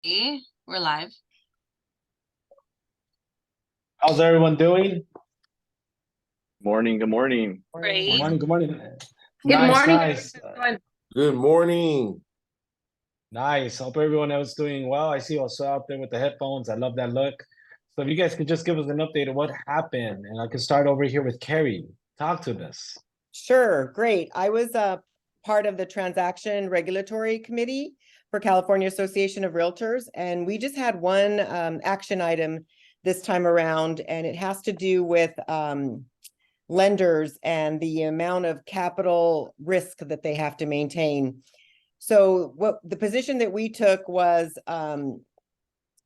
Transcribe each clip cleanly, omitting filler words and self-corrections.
We're live. How's everyone doing? Morning, good morning. Great. Good morning, good morning. Good morning, Nice. everyone. Good morning. Nice. Hope everyone else doing well. I see you also out there with the headphones. I love that look. So if you guys could just give us an update of what happened, and I can start over here with Carrie. Talk to us. Sure, great. I was part of the Transaction Regulatory Committee for California Association of Realtors, and we just had one action item this time around, and it has to do with lenders and the amount of capital risk that they have to maintain. So what the position that we took was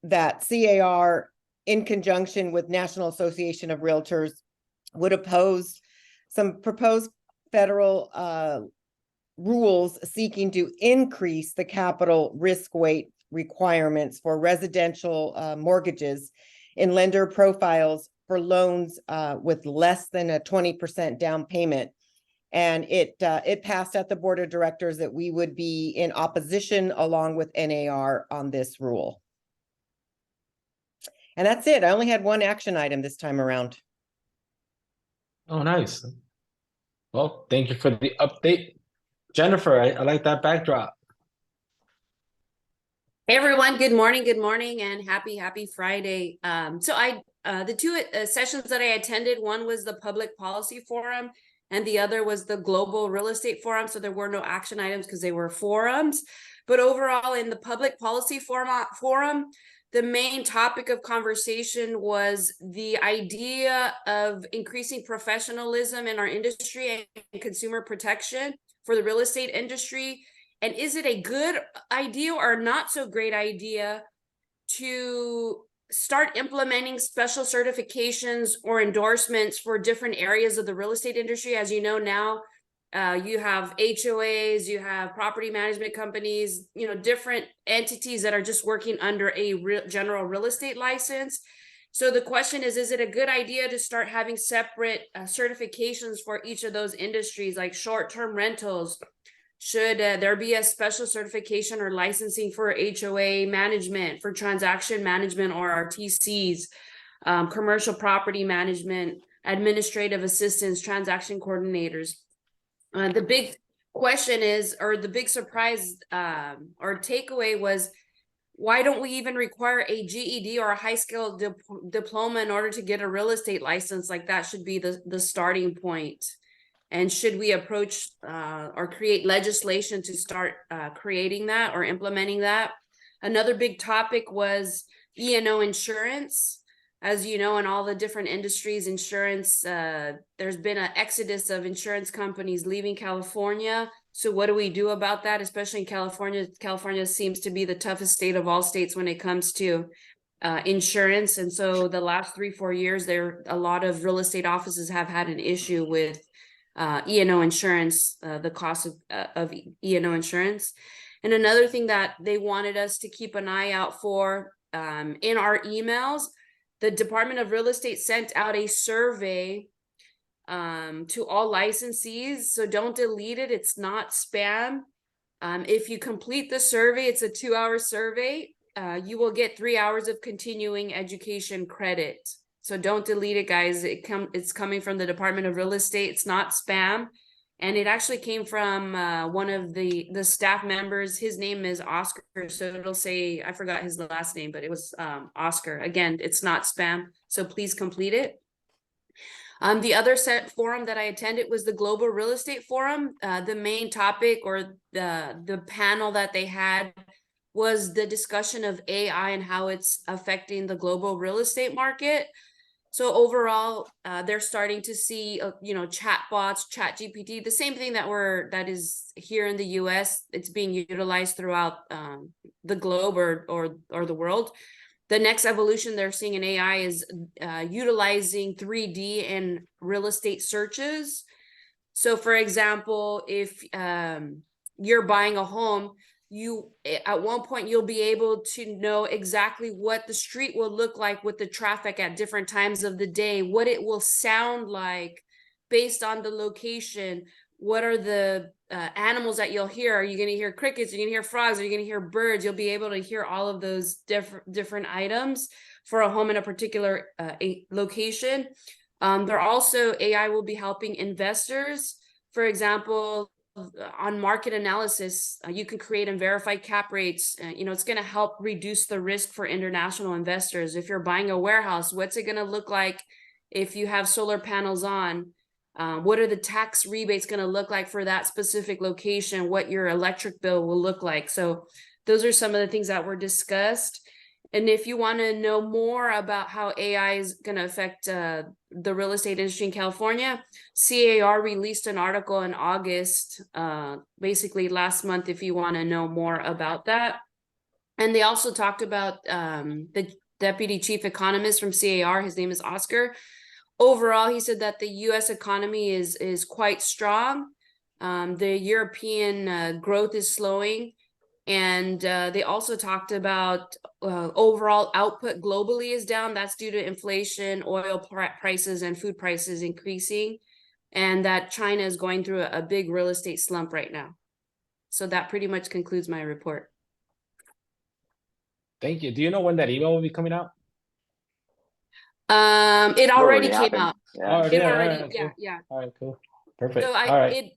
that C.A.R. in conjunction with National Association of Realtors would oppose some proposed federal rules seeking to increase the capital risk weight requirements for residential mortgages in lender profiles for loans with less than a 20% down payment. And it passed at the board of directors that we would be in opposition along with NAR on this rule. And that's it. I only had one action item this time around. Oh, nice. Well, thank you for the update. Jennifer, I like that backdrop. Hey everyone, good morning, and happy Friday. The two sessions that I attended, one was the Public Policy Forum, and the other was the Global Real Estate Forum. So there were no action items because they were forums. But overall, in the Public Policy Forum, the main topic of conversation was the idea of increasing professionalism in our industry and consumer protection for the real estate industry. And is it a good idea or not so great idea to start implementing special certifications or endorsements for different areas of the real estate industry? As you know now, you have HOAs, you have property management companies, different entities that are just working under a general real estate license. So the question is it a good idea to start having separate certifications for each of those industries, like short-term rentals? Should there be a special certification or licensing for HOA management, for transaction management or RTCs, commercial property management, administrative assistants, transaction coordinators? The big question is, or the big surprise or takeaway was, why don't we even require a GED or a high skill diploma in order to get a real estate license? Like that should be the starting point. And should we approach or create legislation to start creating that or implementing that? Another big topic was E&O insurance. As you know, in all the different industries, insurance, there's been an exodus of insurance companies leaving California. So what do we do about that, especially in California? California seems to be the toughest state of all states when it comes to insurance. And so the last 3-4 years, a lot of real estate offices have had an issue with E&O insurance, the cost of E&O insurance. And another thing that they wanted us to keep an eye out for in our emails, the Department of Real Estate sent out a survey to all licensees. So don't delete it. It's not spam. If you complete the survey, it's a 2-hour survey. You will get 3 hours of continuing education credit. So don't delete it, guys. It's coming from the Department of Real Estate. It's not spam. And it actually came from one of the staff members. His name is Oscar. So it'll say, I forgot his last name, but it was Oscar. Again, it's not spam. So please complete it. The other forum that I attended was the Global Real Estate Forum. The main topic or the panel that they had was the discussion of AI and how it's affecting the global real estate market. So overall, they're starting to see, chatbots, ChatGPT, the same thing that is here in the U.S. It's being utilized throughout the globe or the world. The next evolution they're seeing in AI is utilizing 3D in real estate searches. So, for example, if you're buying a home, at one point you'll be able to know exactly what the street will look like with the traffic at different times of the day, what it will sound like based on the location, what are the animals that you'll hear. Are you going to hear crickets? Are you going to hear frogs? Are you going to hear birds? You'll be able to hear all of those different items for a home in a particular location. There also, AI will be helping investors. For example, on market analysis, you can create and verify cap rates. It's going to help reduce the risk for international investors. If you're buying a warehouse, what's it going to look like if you have solar panels on? What are the tax rebates going to look like for that specific location? What your electric bill will look like? So those are some of the things that were discussed. And if you want to know more about how AI is going to affect the real estate industry in California, C.A.R. released an article in August, basically last month, if you want to know more about that. And they also talked about the deputy chief economist from C.A.R. His name is Oscar. Overall, he said that the U.S. economy is quite strong. The European growth is slowing. And they also talked about overall output globally is down. That's due to inflation, oil prices, and food prices increasing. And that China is going through a big real estate slump right now. So that pretty much concludes my report. Thank you. Do you know when that email will be coming out? It already came happened. out. Yeah. Oh, It yeah, already, all right, yeah, cool. yeah. All right, cool. Perfect. So All right.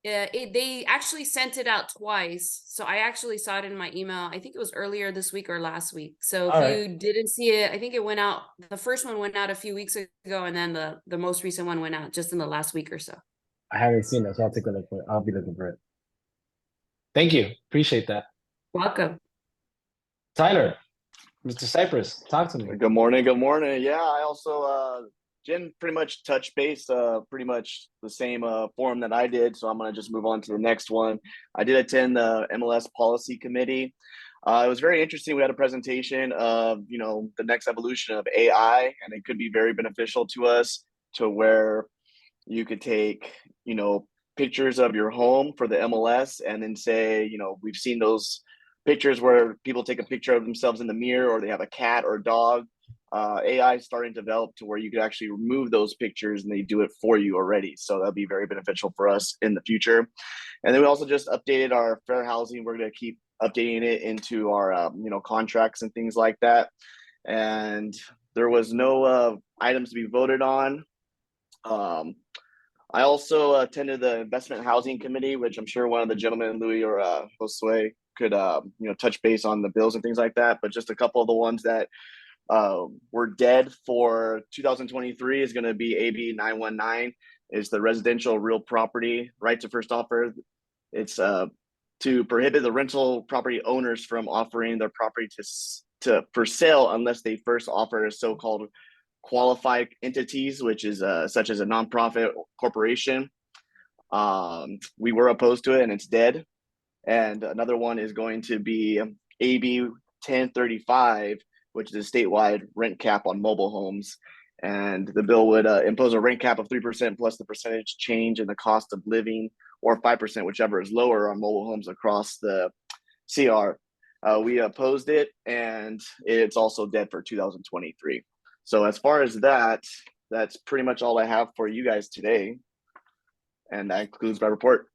they actually sent it out twice. So I actually saw it in my email. I think it was earlier this week or last week. So if All right. you didn't see it, I think it went out. The first one went out a few weeks ago, and then the most recent one went out just in the last week or so. I haven't seen it, so I'll take a look for it. I'll be looking for it. Thank you. Appreciate that. Welcome. Tyler, Mr. Cypress, talk to me. Good morning. Good morning. Yeah, I also Jen pretty much touched base, pretty much the same forum that I did. So I'm gonna just move on to the next one. I did attend the MLS Policy Committee. It was very interesting. We had a presentation of the next evolution of AI, and it could be very beneficial to us, to where you could take pictures of your home for the MLS, and then say, we've seen those pictures where people take a picture of themselves in the mirror, or they have a cat or a dog. AI is starting to develop to where you could actually remove those pictures and they do it for you already. So that'll be very beneficial for us in the future. And then we also just updated our fair housing. We're going to keep updating it into our contracts and things like that. And there was no items to be voted on. I also attended the Investment Housing Committee, which I'm sure one of the gentlemen, Louis or Josue, could touch base on the bills and things like that. But just a couple of the ones that were dead for 2023 is going to be AB 919, is the residential real property right to first offer. It's to prohibit the rental property owners from offering their property to for sale unless they first offer a so-called qualified entities, which is such as a nonprofit corporation. We were opposed to it, and it's dead. And another one is going to be AB 1035, which is a statewide rent cap on mobile homes. And the bill would impose a rent cap of 3% plus the percentage change in the cost of living, or 5%, whichever is lower, on mobile homes across the C.A.R. We opposed it, and it's also dead for 2023. So as far as that, that's pretty much all I have for you guys today. And that concludes my report.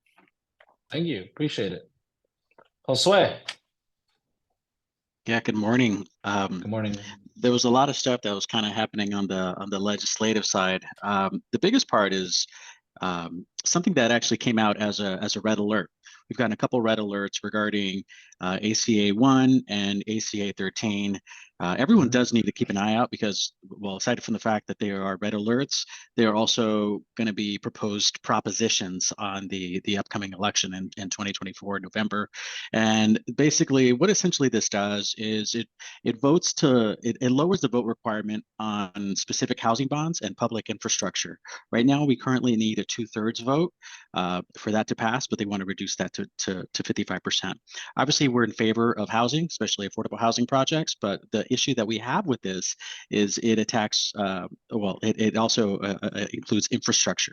Thank you. Appreciate it. Josue. Yeah, good morning. Good morning. There was a lot of stuff that was kind of happening on the legislative side. The biggest part is something that actually came out as a red alert. We've gotten a couple red alerts regarding ACA 1 and ACA 13. Everyone does need to keep an eye out because, well, aside from the fact that they are red alerts, they are also going to be proposed propositions on the upcoming election in 2024 November. And basically, what essentially this does is it lowers the vote requirement on specific housing bonds and public infrastructure. Right now, we currently need a 2/3 vote for that to pass, but they want to reduce that to 55%. Obviously, we're in favor of housing, especially affordable housing projects, but the issue that we have with this is it attacks, it also includes infrastructure,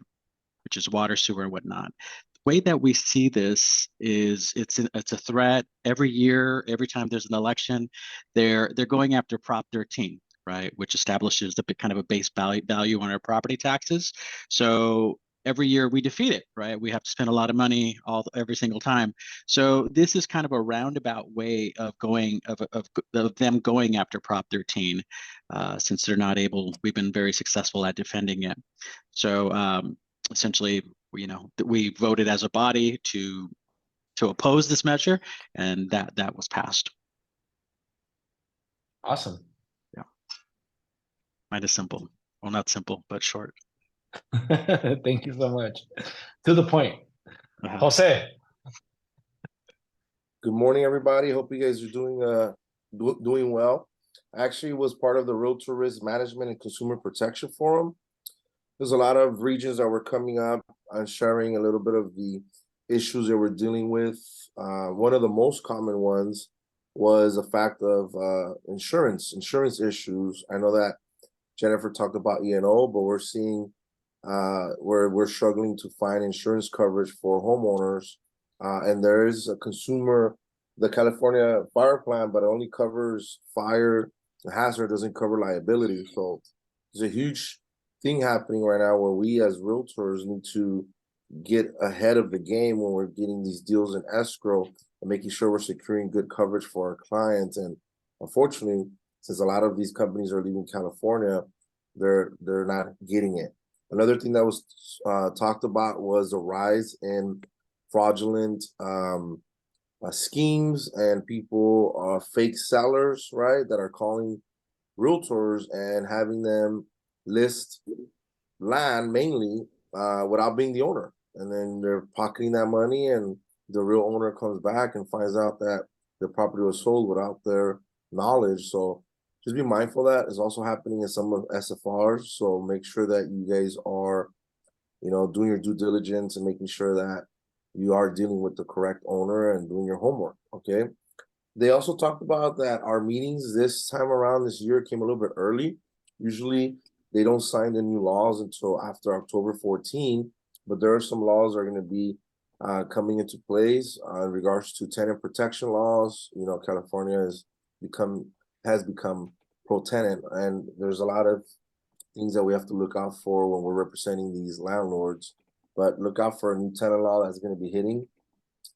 which is water, sewer, and whatnot. The way that we see this is it's a threat. Every year, every time there's an election, they're going after Prop 13, right, which establishes the kind of a base value on our property taxes. So every year we defeat it, right? We have to spend a lot of money every single time. So this is kind of a roundabout way of them going after Prop 13, since they're not able. We've been very successful at defending it. So essentially, we voted as a body to oppose this measure, and that was passed. Awesome. Yeah. Kind of simple. Well, not simple, but short. Thank you so much. To the point. Uh-huh. Jose. Good morning, everybody. Hope you guys are doing well. I actually was part of the Realtor Risk Management and Consumer Protection Forum. There's a lot of regions that were coming up and sharing a little bit of the issues that we're dealing with. One of the most common ones was the fact of insurance issues. I know that Jennifer talked about E&O, but we're seeing where we're struggling to find insurance coverage for homeowners. And there is the California fire plan, but it only covers fire hazard, doesn't cover liability. So there's a huge thing happening right now where we as realtors need to get ahead of the game when we're getting these deals in escrow and making sure we're securing good coverage for our clients. And unfortunately, since a lot of these companies are leaving California, they're not getting it. Another thing that was talked about was a rise in fraudulent schemes and people, fake sellers, right, that are calling realtors and having them list land mainly without being the owner. And then they're pocketing that money, and the real owner comes back and finds out that the property was sold without their knowledge. So just be mindful that is also happening in some of SFRs. So make sure that you guys are, doing your due diligence and making sure that you are dealing with the correct owner and doing your homework. Okay. They also talked about that our meetings this time around this year came a little bit early. Usually they don't sign the new laws until after October 14, but there are some laws that are going to be coming into place in regards to tenant protection laws. California has become pro-tenant, and there's a lot of things that we have to look out for when we're representing these landlords. But look out for a new tenant law that's going to be hitting,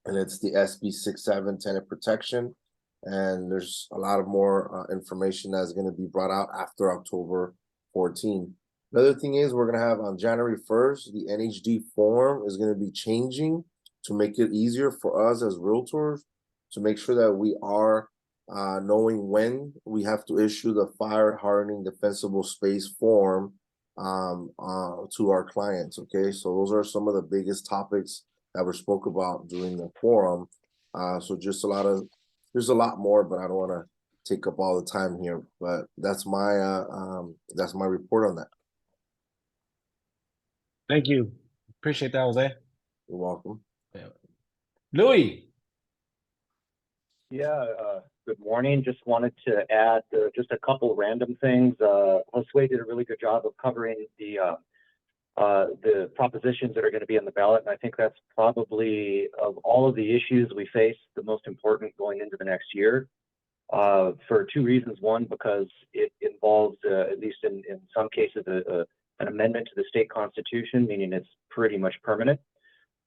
and it's the SB 67 tenant protection. And there's a lot of more information that's going to be brought out after October 14. Another thing is we're going to have on January 1st, the NHD form is going to be changing to make it easier for us as realtors to make sure that we are knowing when we have to issue the fire hardening defensible space form to our clients. Okay, so those are some of the biggest topics that were spoke about during the forum. So just there's a lot more, but I don't want to take up all the time here. But that's my report on that. Thank you. Appreciate that, Jose. You're welcome. Yeah. Louis. Yeah, good morning. Just wanted to add just a couple random things. Josue did a really good job of covering the propositions that are going to be on the ballot, and I think that's probably, of all of the issues we face, the most important going into the next year, for two reasons. One, because it involves, at least in some cases, an amendment to the state constitution, meaning it's pretty much permanent.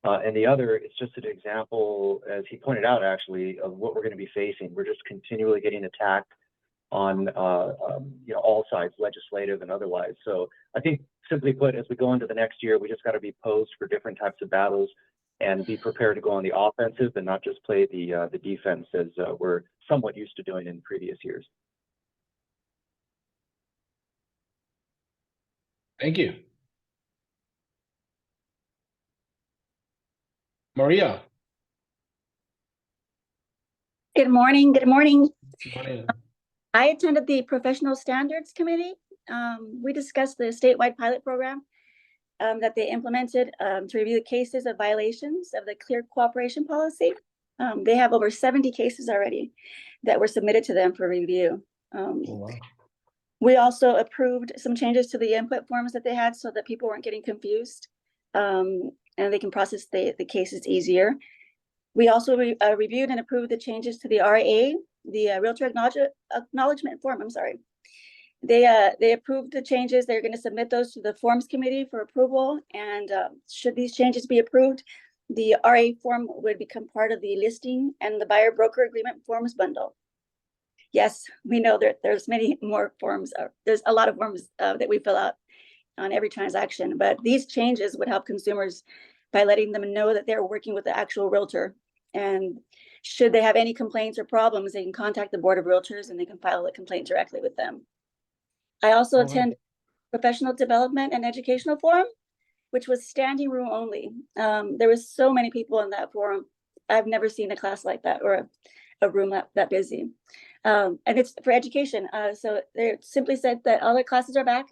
And the other, it's just an example, as he pointed out, actually, of what we're going to be facing. We're just continually getting attacked on all sides, legislative and otherwise. So I think, simply put, as we go into the next year, we just got to be posed for different types of battles and be prepared to go on the offensive and not just play the defense as we're somewhat used to doing in previous years. Thank you. Maria. Good morning. Good morning. Good morning. I attended the Professional Standards Committee. We discussed the statewide pilot program that they implemented to review the cases of violations of the Clear Cooperation Policy. They have over 70 cases already that were submitted to them for review. Oh, wow. We also approved some changes to the input forms that they had so that people weren't getting confused and they can process the cases easier. We also reviewed and approved the changes to the RA, the Realtor Acknowledgement Form, They approved the changes. They're going to submit those to the forms committee for approval. And should these changes be approved, the RA form would become part of the listing and the buyer broker agreement forms bundle. Yes, we know there's many more forms. There's a lot of forms that we fill out on every transaction, but these changes would help consumers by letting them know that they're working with the actual realtor. And should they have any complaints or problems, they can contact the Board of Realtors and they can file a complaint directly with them. I also attend professional development and educational forum, which was standing room only. There was so many people in that forum. I've never seen a class like that or a room that busy. And it's for education. So they simply said that all their classes are back.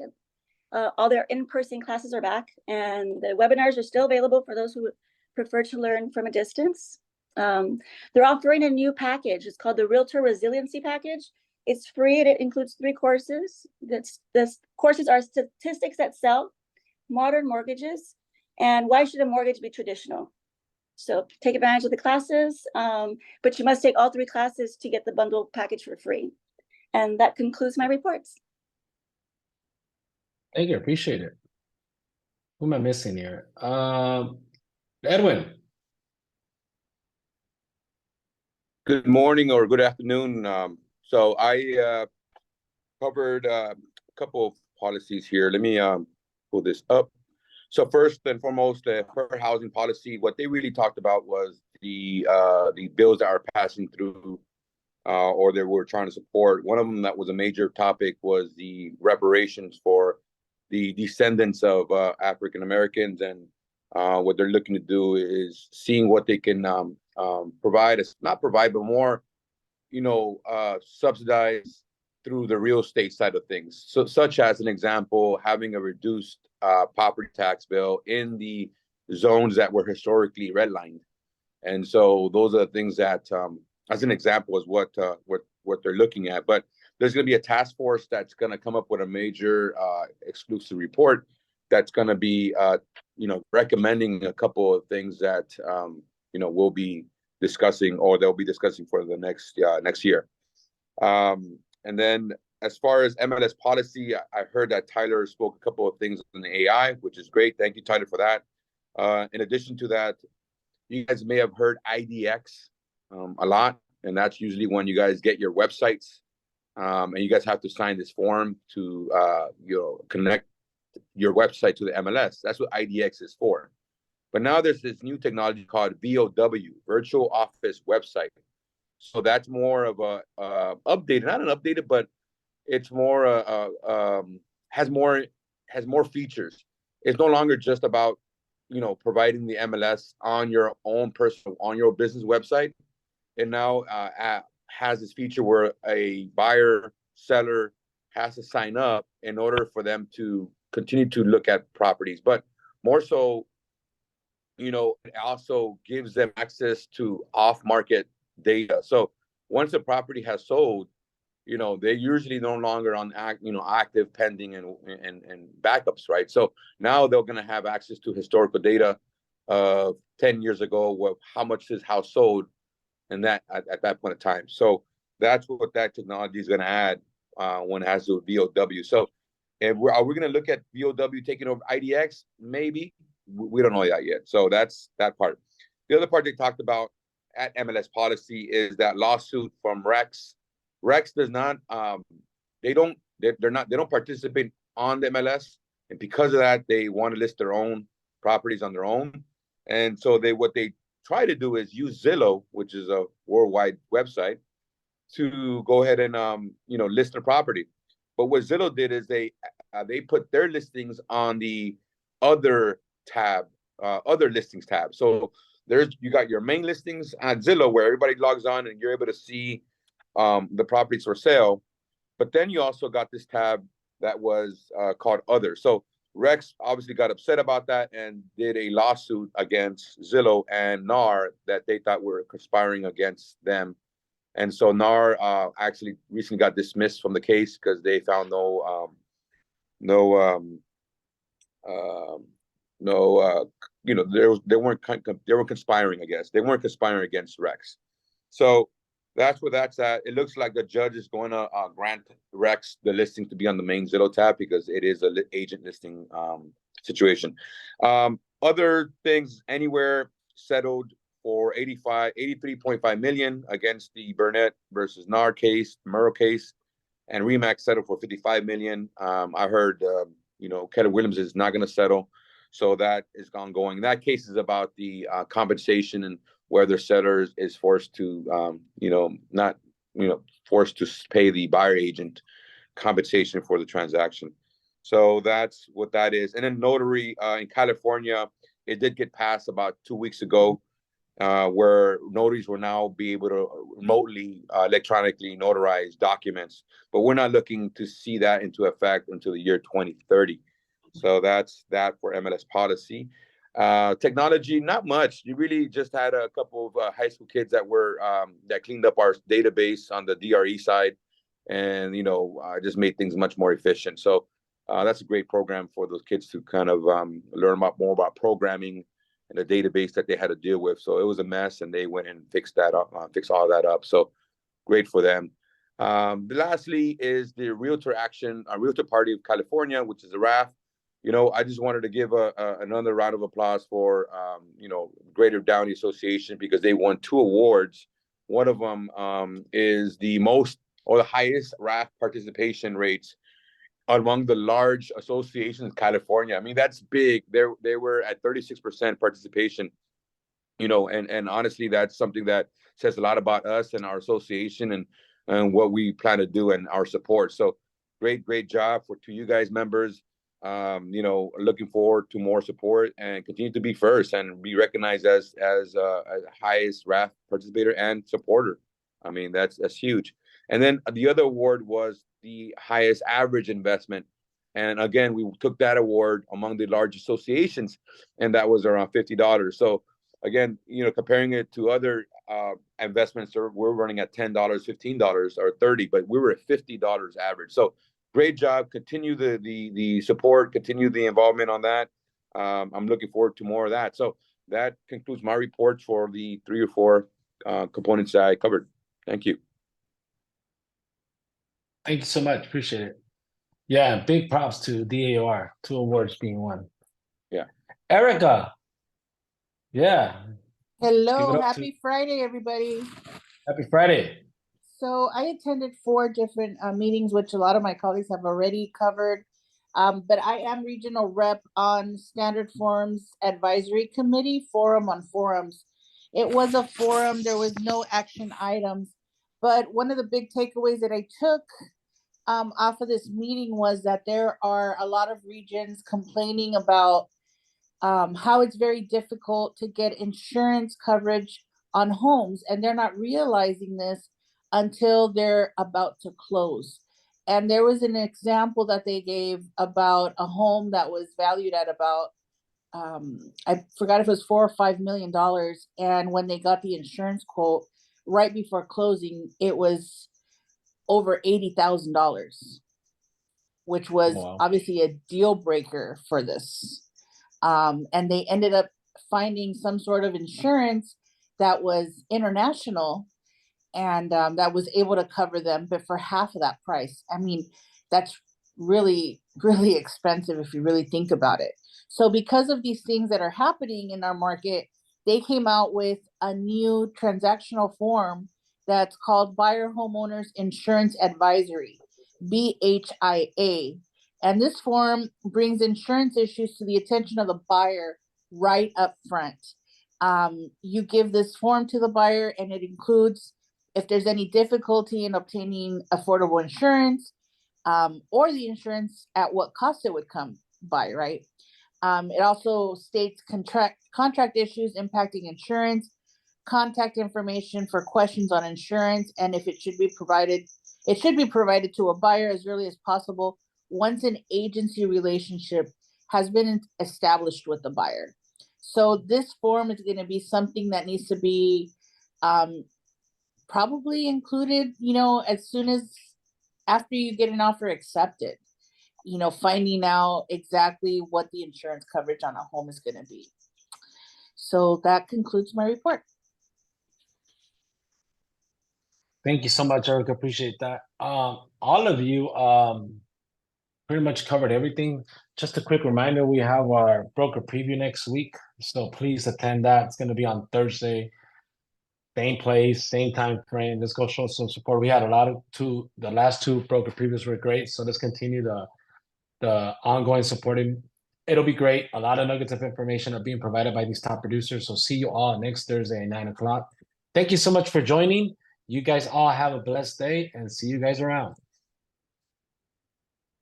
All their in-person classes are back, and the webinars are still available for those who would prefer to learn from a distance. They're offering a new package. It's called the Realtor Resiliency Package. It's free and it includes 3 courses. The courses are Statistics That Sell, Modern Mortgages, and Why Should a Mortgage Be Traditional? So take advantage of the classes, but you must take all 3 classes to get the bundle package for free. And that concludes my reports. Thank you, appreciate it. Who am I missing here? Edwin. Good morning or good afternoon. So I covered a couple of policies here. Let me pull this up. So first and foremost, the fair housing policy, what they really talked about was the bills that are passing through or they were trying to support. One of them that was a major topic was the reparations for the descendants of African Americans, and what they're looking to do is seeing what they can provide us, not provide, but more, subsidize through the real estate side of things. So, such as an example, having a reduced property tax bill in the zones that were historically redlined, and so those are the things that, as an example, is what they're looking at. But there's going to be a task force that's going to come up with a major exclusive report that's going to be, recommending a couple of things that, we'll be discussing or they'll be discussing for the next year. And then as far as MLS policy, I heard that Tyler spoke a couple of things on the AI, which is great. Thank you, Tyler, for that. In addition to that, you guys may have heard IDX a lot, and that's usually when you guys get your websites. And you guys have to sign this form to connect your website to the MLS. That's what IDX is for. But now there's this new technology called VOW, Virtual Office Website. So that's more of a updated, not an updated, but it's more has more features. It's no longer just about providing the MLS on your own personal, on your business website. It now has this feature where a buyer seller has to sign up in order for them to continue to look at properties. But more so, it also gives them access to off-market data. So once a property has sold, they're usually no longer on active, pending, and backups, right? So now they're going to have access to historical data of 10 years ago, how much this house sold, and that at that point in time. So that's what that technology is going to add when it has to do with VOW. So are we going to look at VOW taking over IDX? Maybe. We don't know that yet. So that's that part. The other part they talked about at MLS policy is that lawsuit from Rex. Rex does not, they don't participate on the MLS. And because of that, they want to list their own properties on their own. And so what they try to do is use Zillow, which is a worldwide website, to go ahead and list their property. But what Zillow did is they put their listings on the other tab, other listings tab. So you got your main listings at Zillow where everybody logs on and you're able to see the properties for sale. But then you also got this tab that was called Other. So Rex obviously got upset about that and did a lawsuit against Zillow and NAR that they thought were conspiring against them. And so NAR actually recently got dismissed from the case because they found they weren't conspiring, I guess. They weren't conspiring against Rex. So that's where that's at. It looks like the judge is going to grant Rex the listing to be on the main Zillow tab because it is a agent listing situation. Other things anywhere settled for 83.5 million against the Burnett versus NAR case, Murrow case, and Remax settled for 55 million. I heard, Keller Williams is not going to settle. So that is ongoing. That case is about the compensation and whether seller is forced to, not, forced to pay the buyer agent compensation for the transaction. So that's what that is. And then notary in California, it did get passed about 2 weeks ago, where notaries will now be able to remotely, electronically notarize documents. But we're not looking to see that into effect until the year 2030. So that's that for MLS policy. Technology, not much. You really just had a couple of high school kids that were that cleaned up our database on the DRE side, and just made things much more efficient. So that's a great program for those kids to kind of learn more about programming and the database that they had to deal with. So it was a mess, and they went and fixed that up, fixed all that up. So great for them. Lastly is the Realtor Action, Realtor Party of California, which is a RAF. I just wanted to give another round of applause for, Greater Downey Association, because they won 2 awards. One of them is the most or the highest RAF participation rates among the large associations in California. I mean, that's big. They were at 36% participation, and honestly, that's something that says a lot about us and our association and what we plan to do and our support. So great job to you guys, members. Looking forward to more support and continue to be first and be recognized as highest RAF participator and supporter. I mean, that's huge. And then the other award was the highest average investment. And again, we took that award among the large associations, and that was around $50. So again, comparing it to other investments, we're running at $10, $15, or $30, but we were at $50 average. So great job. Continue the support, continue the involvement on that. I'm looking forward to more of that. So that concludes my report for the 3 or 4 components that I covered. Thank you. Thank you so much. Appreciate it. Yeah, big props to DAR, 2 awards being won. Yeah. Erica. Yeah. Give it Hello, up happy Friday, everybody. Happy Friday. So I attended 4 different meetings, which a lot of my colleagues have already covered. But I am regional rep on Standard Forums Advisory Committee Forum on Forums. It was a forum, there was no action items. But one of the big takeaways that I took off of this meeting was that there are a lot of regions complaining about how it's very difficult to get insurance coverage on homes, and they're not realizing this until they're about to close. And there was an example that they gave about a home that was valued at about I forgot if it was $4 or $5 million, and when they got the insurance quote right before closing, it was over $80,000, which was obviously a deal breaker for this. And they ended up finding some sort of insurance that was international, and that was able to cover them, but for half of that price. I mean, that's really, really expensive if you really think about it. So because of these things that are happening in our market, they came out with a new transactional form that's called Buyer Homeowners Insurance Advisory, BHIA. And this form brings insurance issues to the attention of the buyer right up front. You give this form to the buyer, and it includes if there's any difficulty in obtaining affordable insurance, or the insurance at what cost it would come by, right? It also states contract issues impacting insurance, contact information for questions on insurance, and if it should be provided to a buyer as early as possible once an agency relationship has been established with the buyer. So this form is going to be something that needs to be probably included, as soon as after you get an offer accepted, finding out exactly what the insurance coverage on a home is going to be. So that concludes my report. Thank you so much, Eric. Appreciate that. All of you pretty much covered everything. Just a quick reminder, we have our broker preview next week, so please attend that. It's going to be on Thursday. Same place, same time frame. Let's go show some support. We had the last two broker previews were great, so let's continue the ongoing supporting. It'll be great. A lot of nuggets of information are being provided by these top producers. So see you all next Thursday at 9 o'clock. Thank you so much for joining. You guys all have a blessed day and see you guys around.